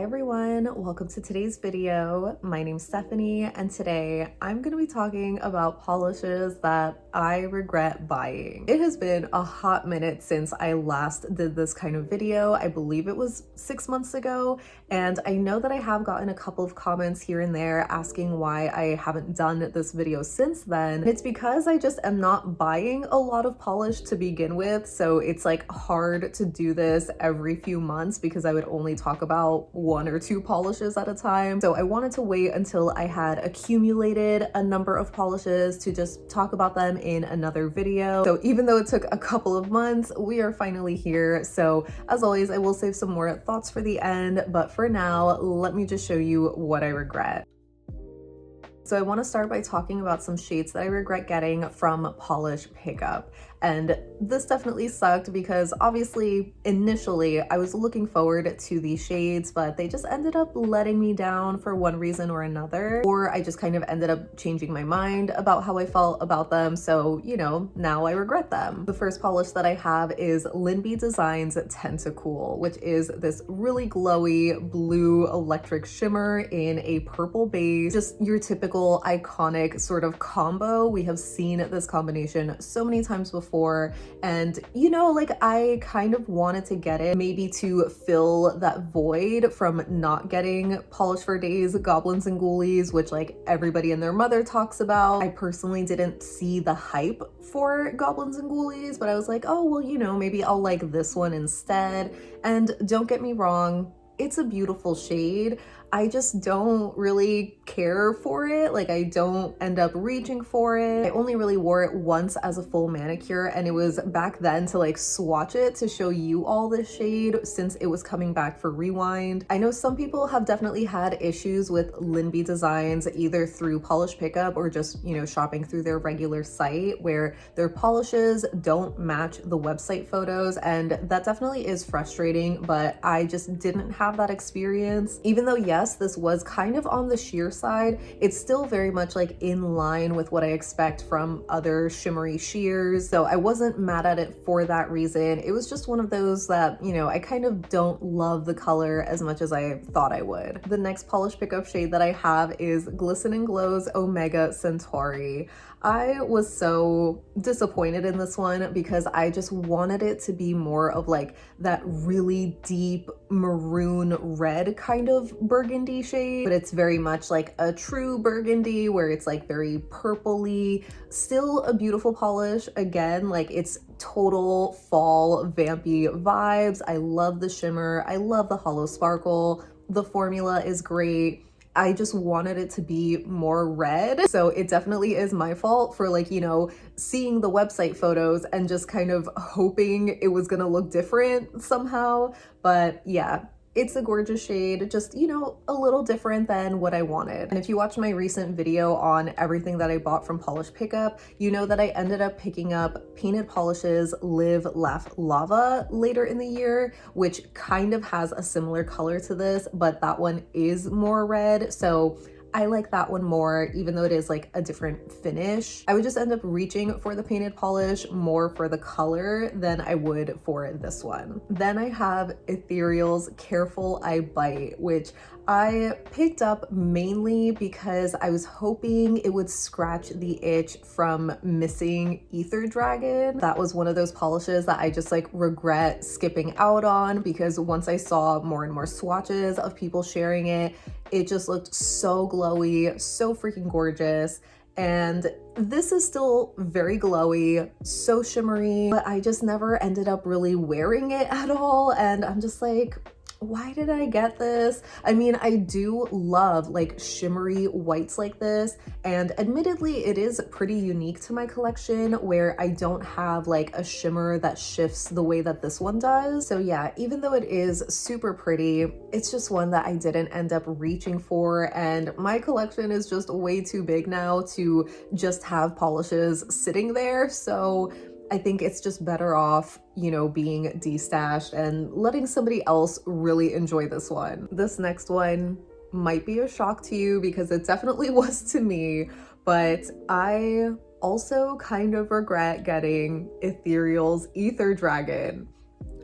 everyone, welcome to today's video. My name's Stephanie and today I'm going to be talking about polishes that I regret buying. It has been a hot minute since I last did this kind of video. I believe it was 6 months ago, and I know that I have gotten a couple of comments here and there asking why I haven't done this video since then. It's because I just am not buying a lot of polish to begin with, so it's like hard to do this every few months because I would only talk about 1 or 2 polishes at a time. So I wanted to wait until I had accumulated a number of polishes to just talk about them in another video. So even though it took a couple of months, we are finally here. So as always, I will save some more thoughts for the end, but for now, let me just show you what I regret. So I want to start by talking about some shades that I regret getting from polish pickup. And this definitely sucked because obviously initially I was looking forward to these shades, but they just ended up letting me down for one reason or another, or I just kind of ended up changing my mind about how I felt about them. So, you know, now I regret them. The first polish that I have is LynBdesigns Tenta-Cool, which is this really glowy blue electric shimmer in a purple base. Just your typical iconic sort of combo. We have seen this combination so many times before, and you know, like I kind of wanted to get it maybe to fill that void from not getting Polish for Days Goblins and Ghoulies, which like everybody and their mother talks about. I personally didn't see the hype for Goblins and Ghoulies, but I was like, oh well, you know, maybe I'll like this one instead. And don't get me wrong, it's a beautiful shade. I just don't really care for it. Like I don't end up reaching for it. I only really wore it once as a full manicure, and it was back then to like swatch it to show you all this shade since it was coming back for Rewind. I know some people have definitely had issues with LynBdesigns either through polish pickup or just, you know, shopping through their regular site where their polishes don't match the website photos, and that definitely is frustrating, but I just didn't have that experience. Even though yes, this was kind of on the sheer side, it's still very much like in line with what I expect from other shimmery sheers. So I wasn't mad at it for that reason. It was just one of those that, you know, I kind of don't love the color as much as I thought I would. The next polish pickup shade that I have is Glisten and Glow's Omega Centauri. I was so disappointed in this one because I just wanted it to be more of like that really deep maroon red kind of burgundy shade, but it's very much like a true burgundy where it's like very purpley. Still a beautiful polish. Again, like it's total fall vampy vibes. I love the shimmer. I love the hollow sparkle. The formula is great. I just wanted it to be more red. So it definitely is my fault for like, you know, seeing the website photos and just kind of hoping it was gonna look different somehow. But yeah, it's a gorgeous shade, just, you know, a little different than what I wanted. And if you watch my recent video on everything that I bought from Polish Pickup, you know that I ended up picking up Painted Polish's Live, Laugh, Lava later in the year, which kind of has a similar color to this, but that one is more red. So I like that one more, even though it is like a different finish. I would just end up reaching for the painted polish more for the color than I would for this one. Then I have Ethereal's Careful I Bite, which I picked up mainly because I was hoping it would scratch the itch from missing Ether Dragon. That was one of those polishes that I just like regret skipping out on because once I saw more and more swatches of people sharing it, it just looked so glowy, so freaking gorgeous. And this is still very glowy, so shimmery, but I just never ended up really wearing it at all. And I'm just like, why did I get this? I mean, I do love like shimmery whites like this, and admittedly it is pretty unique to my collection where I don't have like a shimmer that shifts the way that this one does. So yeah, even though it is super pretty, it's just one that I didn't end up reaching for, and my collection is just way too big now to just have polishes sitting there. So I think it's just better off, you know, being destashed and letting somebody else really enjoy this one. This next one might be a shock to you because it definitely was to me, but I also kind of regret getting Ethereal's Ether Dragon.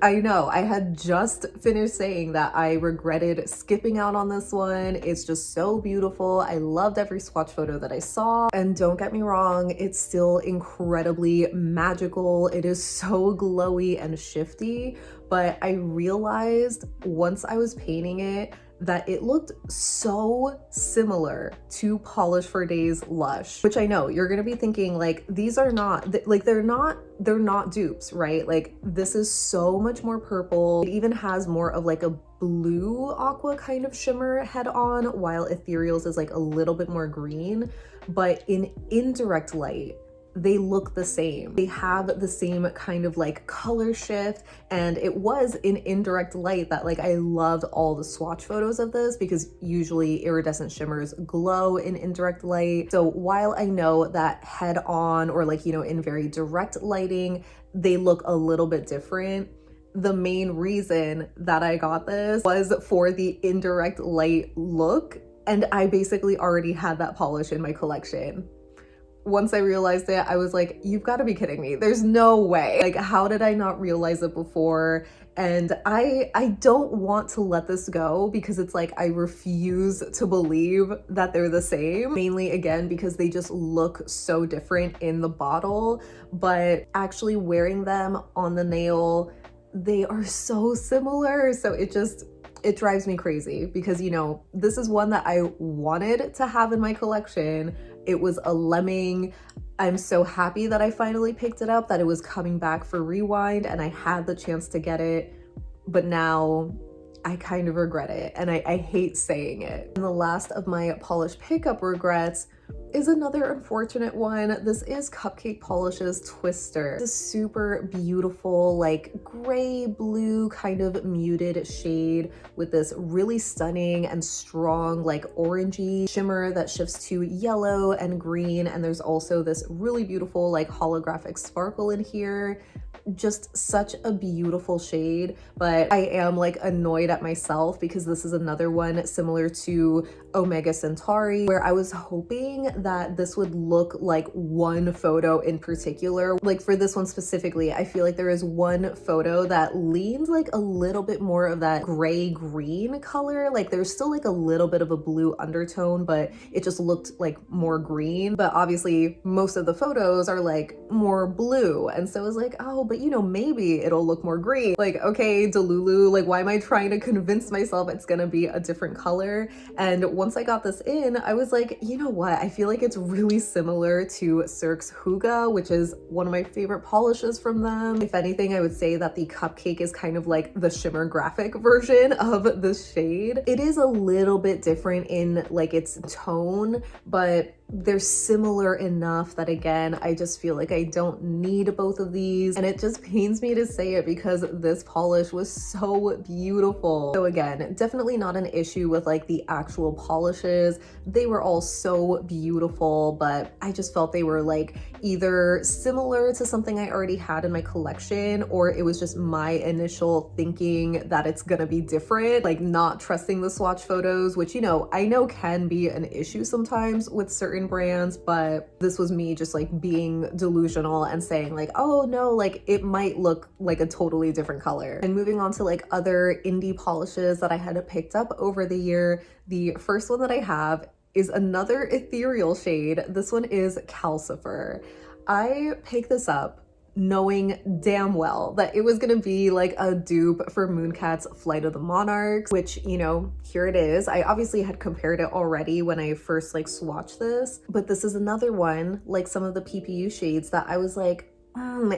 I know, I had just finished saying that I regretted skipping out on this one. It's just so beautiful. I loved every swatch photo that I saw. And don't get me wrong, it's still incredibly magical. It is so glowy and shifty, but I realized once I was painting it that it looked so similar to Polish for Days Lush, which I know you're gonna be thinking like, these are not, like they're not dupes, right? Like this is so much more purple. It even has more of like a blue aqua kind of shimmer head on, while Ethereal's is like a little bit more green, but in indirect light, they look the same. They have the same kind of like color shift, and it was in indirect light that like I loved all the swatch photos of this, because usually iridescent shimmers glow in indirect light. So while I know that head on or like, you know, in very direct lighting, they look a little bit different, the main reason that I got this was for the indirect light look, and I basically already had that polish in my collection. Once I realized it, I was like, you've got to be kidding me. There's no way. Like, how did I not realize it before? And I don't want to let this go, because it's like I refuse to believe that they're the same. Mainly, again, because they just look so different in the bottle, but actually wearing them on the nail, they are so similar. So it drives me crazy, because, you know, this is one that I wanted to have in my collection. It was a lemming. I'm so happy that I finally picked it up, that it was coming back for Rewind and I had the chance to get it, but now I kind of regret it, and I hate saying it. And the last of my polish pickup regrets is another unfortunate one. This is Cupcake Polish's Twister. It's a super beautiful, like gray blue kind of muted shade with this really stunning and strong, like orangey shimmer that shifts to yellow and green. And there's also this really beautiful, like holographic sparkle in here. Just such a beautiful shade, but I am like annoyed at myself, because this is another one similar to Omega Centauri, where I was hoping that this would look like one photo in particular. Like for this one specifically, I feel like there is one photo that leans like a little bit more of that gray green color. Like there's still like a little bit of a blue undertone, but it just looked like more green. But obviously most of the photos are like more blue, and so I was like, oh, but you know, maybe it'll look more green. Like, okay, Delulu, like why am I trying to convince myself it's gonna be a different color? And once I got this in, I was like, you know what? I feel like it's really similar to Cirque's Huga, which is one of my favorite polishes from them. If anything, I would say that the Cupcake is kind of like the shimmer graphic version of this shade. It is a little bit different in like its tone, but they're similar enough that, again, I just feel like I don't need both of these. And it just pains me to say it, because this polish was so beautiful. So again, definitely not an issue with like the actual polishes. They were all so beautiful, but I just felt they were like either similar to something I already had in my collection, or it was just my initial thinking that it's gonna be different, like not trusting the swatch photos, which, you know, I know can be an issue sometimes with certain brands, but this was me just like being delusional and saying like, oh no, like it might look like a totally different color. And moving on to like other indie polishes that I had picked up over the year, the first one that I have is another ethereal shade. This one is Calcifer. I picked this up knowing damn well that it was gonna be like a dupe for Mooncat's Flight of the Monarchs, which, you know, here it is. I obviously had compared it already when I first like swatched this, but this is another one, like some of the PPU shades, that I was like,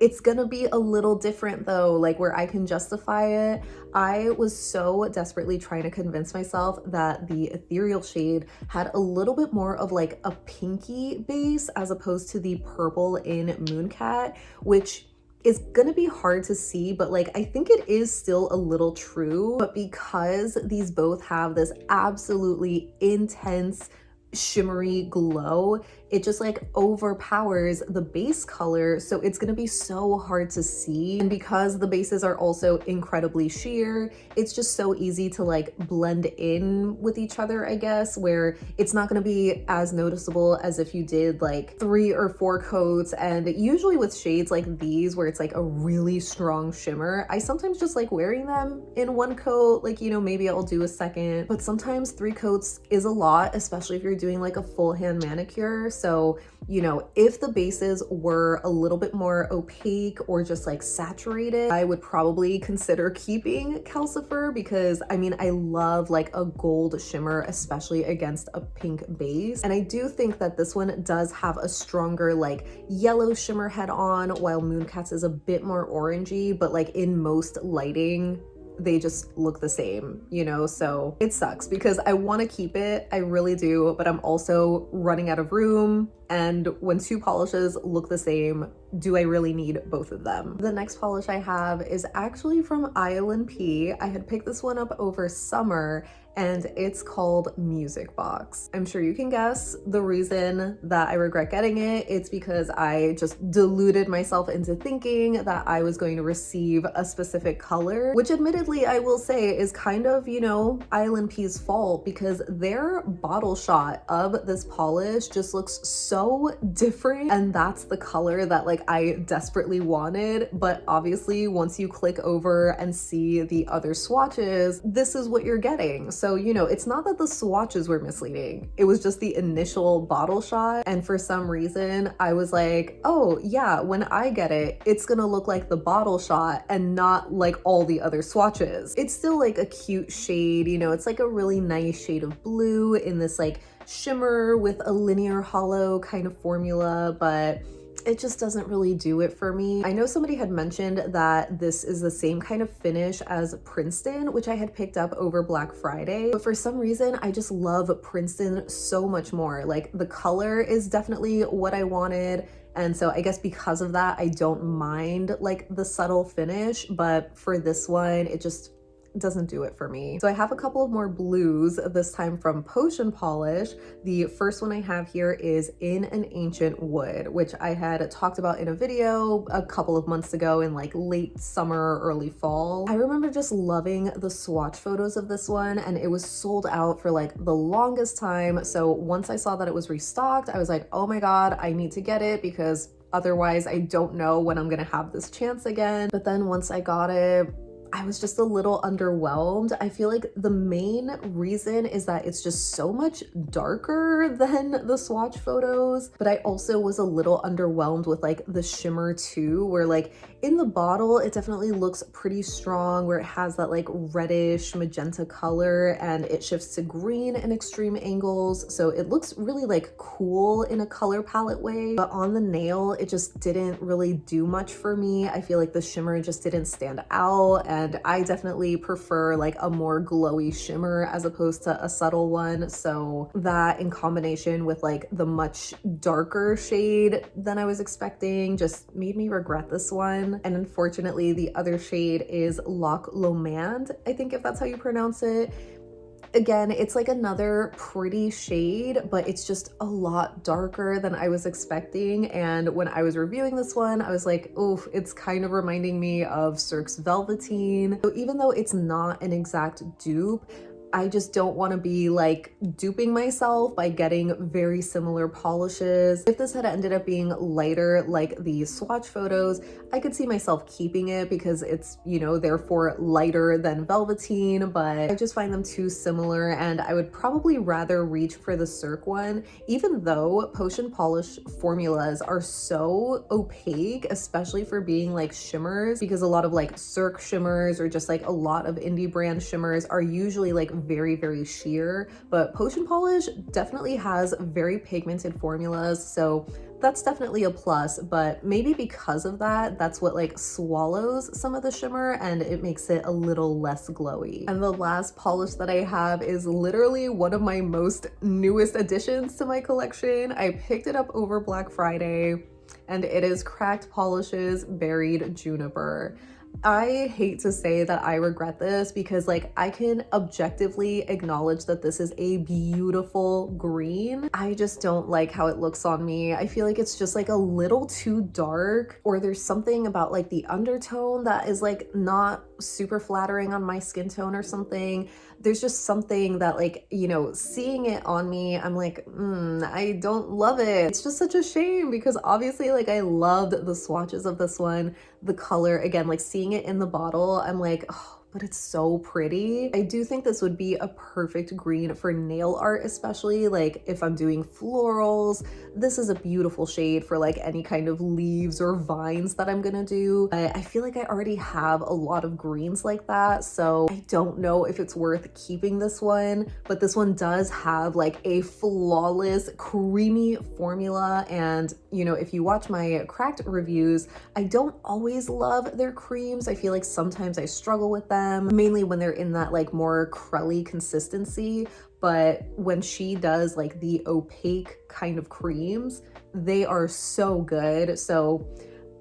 it's gonna be a little different though, like where I can justify it. I was so desperately trying to convince myself that the ethereal shade had a little bit more of like a pinky base as opposed to the purple in Mooncat, which is gonna be hard to see, but like I think it is still a little true. But because these both have this absolutely intense shimmery glow, it just like overpowers the base color, so it's gonna be so hard to see. And because the bases are also incredibly sheer, it's just so easy to like blend in with each other, I guess, where it's not gonna be as noticeable as if you did like 3 or 4 coats. And usually with shades like these, where it's like a really strong shimmer, I sometimes just like wearing them in 1 coat, like, you know, maybe I'll do a second, but sometimes 3 coats is a lot, especially if you're doing like a full hand manicure. So, you know, if the bases were a little bit more opaque or just like saturated, I would probably consider keeping Calcifer, because I mean, I love like a gold shimmer, especially against a pink base. And I do think that this one does have a stronger like yellow shimmer head on, while Mooncats is a bit more orangey, but like in most lighting, they just look the same, you know? So it sucks because I want to keep it, I really do, but I'm also running out of room. And when 2 polishes look the same, do I really need both of them? The next polish I have is actually from ILNP. I had picked this one up over summer, and it's called Music Box. I'm sure you can guess the reason that I regret getting it. It's because I just deluded myself into thinking that I was going to receive a specific color, which admittedly I will say is kind of, you know, ILNP's fault, because their bottle shot of this polish just looks so different, and that's the color that like I desperately wanted. But obviously once you click over and see the other swatches, this is what you're getting. So, you know, it's not that the swatches were misleading, it was just the initial bottle shot. And for some reason I was like, oh yeah, when I get it, it's gonna look like the bottle shot and not like all the other swatches. It's still like a cute shade, you know, it's like a really nice shade of blue in this like shimmer with a linear hollow kind of formula, but it just doesn't really do it for me. I know somebody had mentioned that this is the same kind of finish as Princeton, which I had picked up over Black Friday, but for some reason I just love Princeton so much more. Like the color is definitely what I wanted, and so I guess because of that I don't mind like the subtle finish, but for this one it just doesn't do it for me. So I have a couple of more blues, this time from Potion Polish. The first one I have here is In an Ancient Wood, which I had talked about in a video a couple of months ago in like late summer, early fall. I remember just loving the swatch photos of this one, and it was sold out for like the longest time. So once I saw that it was restocked, I was like, oh my god, I need to get it, because otherwise I don't know when I'm gonna have this chance again. But then once I got it, I was just a little underwhelmed. I feel like the main reason is that it's just so much darker than the swatch photos, but I also was a little underwhelmed with like the shimmer too, where like in the bottle it definitely looks pretty strong, where it has that like reddish magenta color and it shifts to green in extreme angles, so it looks really like cool in a color palette way. But on the nail it just didn't really do much for me. I feel like the shimmer just didn't stand out, and I definitely prefer like a more glowy shimmer as opposed to a subtle one. So that in combination with like the much darker shade than I was expecting just made me regret this one. And unfortunately the other shade is Loch Lomond, I think, if that's how you pronounce it. Again, it's like another pretty shade, but it's just a lot darker than I was expecting. And when I was reviewing this one, I was like, oof, it's kind of reminding me of Cirque's Velveteen. So even though it's not an exact dupe, I just don't want to be like duping myself by getting very similar polishes. If this had ended up being lighter like the swatch photos, I could see myself keeping it because it's, you know, therefore lighter than Velveteen, but I just find them too similar, and I would probably rather reach for the Cirque one, even though Potion Polish formulas are so opaque, especially for being like shimmers, because a lot of like Cirque shimmers or just like a lot of indie brand shimmers are usually like very sheer, but Potion Polish definitely has very pigmented formulas, so that's definitely a plus. But maybe because of that, that's what like swallows some of the shimmer and it makes it a little less glowy. And the last polish that I have is literally one of my most newest additions to my collection. I picked it up over Black Friday, and it is Cracked Polish's Berried Juniper. I hate to say that I regret this because like I can objectively acknowledge that this is a beautiful green. I just don't like how it looks on me. I feel like it's just like a little too dark, or there's something about like the undertone that is like not super flattering on my skin tone or something. There's just something that like, you know, seeing it on me, I'm like, I don't love it. It's just such a shame because obviously like I loved the swatches of this one. The color, again, like seeing it in the bottle, I'm like, oh, but it's so pretty. I do think this would be a perfect green for nail art, especially like if I'm doing florals. This is a beautiful shade for like any kind of leaves or vines that I'm gonna do. I feel like I already have a lot of greens like that, so I don't know if it's worth keeping this one, but this one does have like a flawless creamy formula. And you know, if you watch my cracked reviews, I don't always love their creams. I feel like sometimes I struggle with them, mainly when they're in that like more crelly consistency. But when she does like the opaque kind of creams, they are so good. So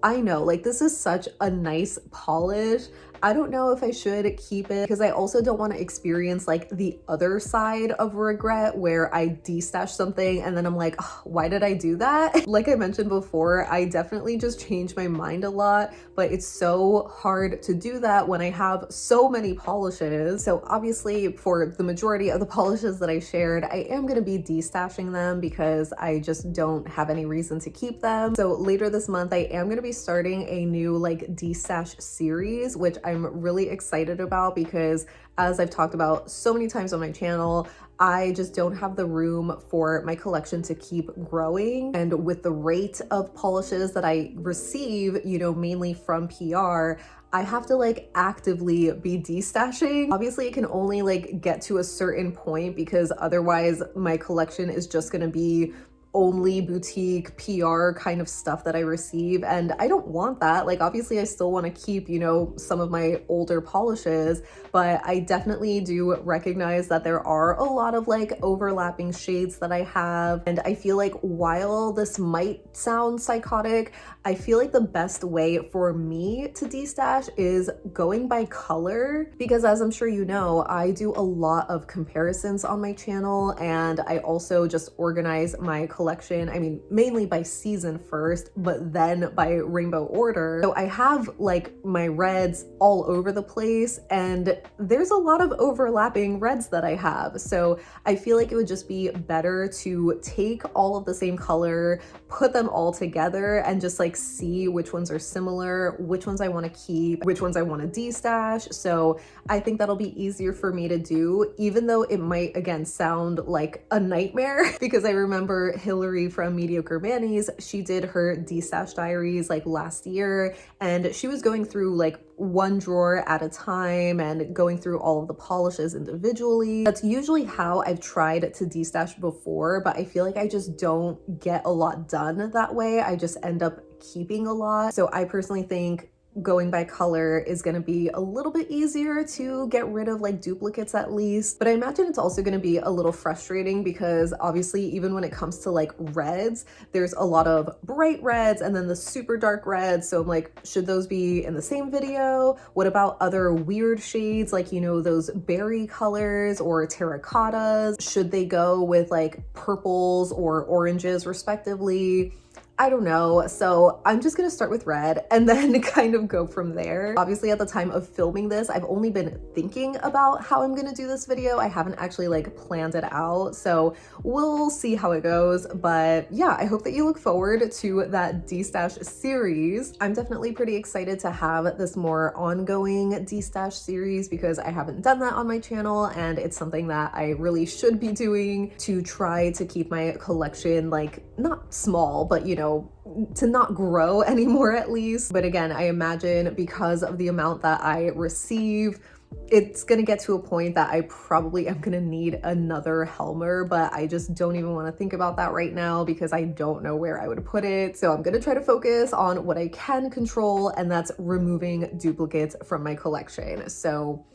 I know like this is such a nice polish. I don't know if I should keep it because I also don't want to experience like the other side of regret where I destash something and then I'm like, oh, why did I do that? Like I mentioned before, I definitely just change my mind a lot, but it's so hard to do that when I have so many polishes. So obviously for the majority of the polishes that I shared, I am going to be destashing them because I just don't have any reason to keep them. So later this month, I am going to be starting a new like destash series, which I'm really excited about because as I've talked about so many times on my channel, I just don't have the room for my collection to keep growing. And with the rate of polishes that I receive, you know, mainly from PR, I have to like actively be destashing. Obviously, it can only like get to a certain point because otherwise my collection is just gonna be only boutique PR kind of stuff that I receive, and I don't want that. Like obviously I still want to keep, you know, some of my older polishes, but I definitely do recognize that there are a lot of like overlapping shades that I have. And I feel like while this might sound psychotic, I feel like the best way for me to destash is going by color, because as I'm sure you know, I do a lot of comparisons on my channel, and I also just organize my collection, I mean, mainly by season first, but then by rainbow order. So I have like my reds all over the place, and there's a lot of overlapping reds that I have. So I feel like it would just be better to take all of the same color, put them all together, and just like see which ones are similar, which ones I want to keep, which ones I want to destash. So I think that'll be easier for me to do, even though it might again sound like a nightmare because I remember Hillary from Mediocre Manny's, she did her destash diaries like last year, and she was going through like one drawer at a time and going through all of the polishes individually. That's usually how I've tried to destash before, but I feel like I just don't get a lot done that way. I just end up keeping a lot. So I personally think going by color is going to be a little bit easier to get rid of like duplicates at least. But I imagine it's also going to be a little frustrating because obviously even when it comes to like reds, there's a lot of bright reds and then the super dark reds. So I'm like, should those be in the same video? What about other weird shades like, you know, those berry colors or terracottas? Should they go with like purples or oranges respectively? I don't know. So I'm just gonna start with red and then kind of go from there. Obviously at the time of filming this, I've only been thinking about how I'm gonna do this video. I haven't actually like planned it out. So we'll see how it goes. But yeah, I hope that you look forward to that destash series. I'm definitely pretty excited to have this more ongoing destash series because I haven't done that on my channel, and it's something that I really should be doing to try to keep my collection like not small, but you know, to not grow anymore at least. But again, I imagine because of the amount that I receive, it's gonna get to a point that I probably am gonna need another Helmer, but I just don't even want to think about that right now because I don't know where I would put it. So I'm gonna try to focus on what I can control, and that's removing duplicates from my collection. So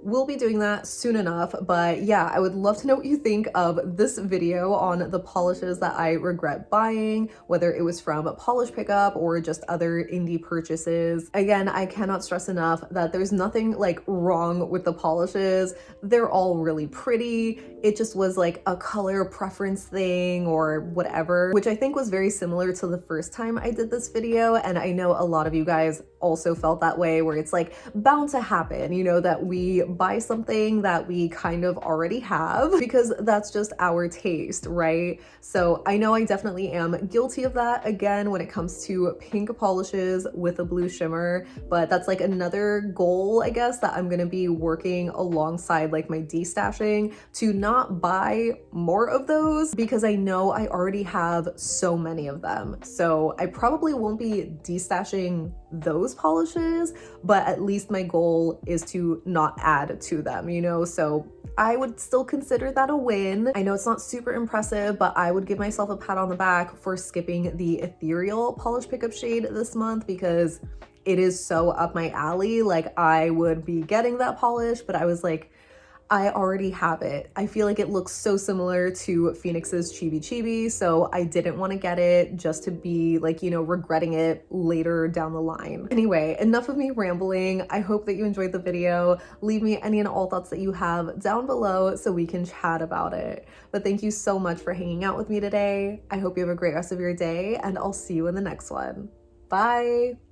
we'll be doing that soon enough. But yeah, I would love to know what you think of this video on the polishes that I regret buying, whether it was from a polish pickup or just other indie purchases. Again, I cannot stress enough that there's nothing like wrong with the polishes. They're all really pretty. It just was like a color preference thing or whatever, which I think was very similar to the first time I did this video. And I know a lot of you guys also felt that way, where it's like bound to happen, you know, that we buy something that we kind of already have because that's just our taste, right? So I know I definitely am guilty of that again when it comes to pink polishes with a blue shimmer, but that's like another goal, I guess, that I'm gonna be working alongside like my destashing to not buy more of those, because I know I already have so many of them. So I probably won't be destashing those polishes, but at least my goal is to not add to them, you know? So I would still consider that a win. I know it's not super impressive, but I would give myself a pat on the back for skipping the Ethereal polish pickup shade this month, because it is so up my alley. Like, I would be getting that polish, but I was like, I already have it. I feel like it looks so similar to Phoenix's Chibi Chibi, so I didn't want to get it just to be like, you know, regretting it later down the line. Anyway, enough of me rambling. I hope that you enjoyed the video. Leave me any and all thoughts that you have down below so we can chat about it. But thank you so much for hanging out with me today. I hope you have a great rest of your day, and I'll see you in the next one. Bye!